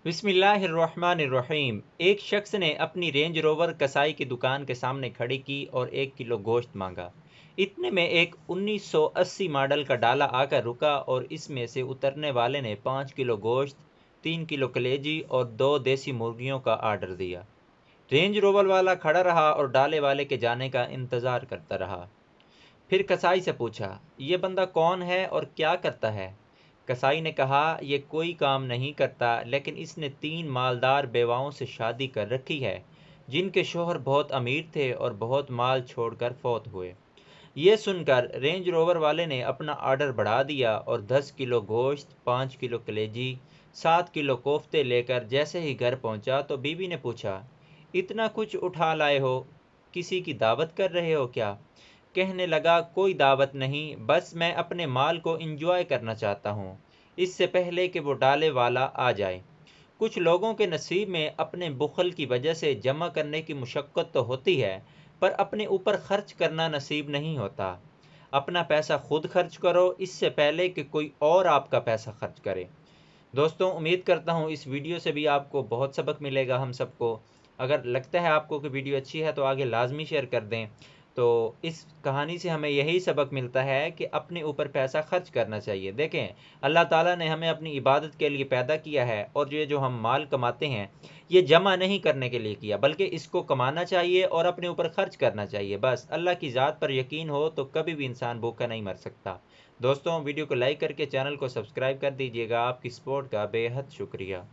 बिस्मिल्लाहिर्रहमानिर्रहीम। एक शख्स ने अपनी रेंज रोवर कसाई की दुकान के सामने खड़ी की और 1 किलो गोश्त मांगा। इतने में एक 1980 मॉडल का डाला आकर रुका और इसमें से उतरने वाले ने 5 किलो गोश्त, 3 किलो कलेजी और 2 देसी मुर्गियों का आर्डर दिया। रेंज रोवर वाला खड़ा रहा और डाले वाले के जाने का इंतज़ार करता रहा। फिर कसाई से पूछा, ये बंदा कौन है और क्या करता है? कसाई ने कहा, ये कोई काम नहीं करता, लेकिन इसने 3 मालदार बेवाओं से शादी कर रखी है, जिनके शोहर बहुत अमीर थे और बहुत माल छोड़कर फौत हुए। ये सुनकर रेंज रोवर वाले ने अपना आर्डर बढ़ा दिया और 10 किलो गोश्त, 5 किलो कलेजी, 7 किलो कोफ्ते लेकर जैसे ही घर पहुंचा तो बीवी ने पूछा, इतना कुछ उठा लाए हो, किसी की दावत कर रहे हो क्या? कहने लगा, कोई दावत नहीं, बस मैं अपने माल को इंजॉय करना चाहता हूँ, इससे पहले कि वो डाले वाला आ जाए। कुछ लोगों के नसीब में अपने बुखल की वजह से जमा करने की मुशक्क़त तो होती है, पर अपने ऊपर खर्च करना नसीब नहीं होता। अपना पैसा खुद खर्च करो, इससे पहले कि कोई और आपका पैसा खर्च करे। दोस्तों, उम्मीद करता हूँ इस वीडियो से भी आपको बहुत सबक मिलेगा हम सबको। अगर लगता है आपको कि वीडियो अच्छी है तो आगे लाजमी शेयर कर दें। तो इस कहानी से हमें यही सबक मिलता है कि अपने ऊपर पैसा खर्च करना चाहिए। देखें, अल्लाह ताला ने हमें अपनी इबादत के लिए पैदा किया है और ये जो हम माल कमाते हैं, ये जमा नहीं करने के लिए किया, बल्कि इसको कमाना चाहिए और अपने ऊपर खर्च करना चाहिए। बस अल्लाह की ज़ात पर यकीन हो तो कभी भी इंसान भूखा नहीं मर सकता। दोस्तों, वीडियो को लाइक करके चैनल को सब्सक्राइब कर दीजिएगा। आपकी सपोर्ट का बेहद शुक्रिया।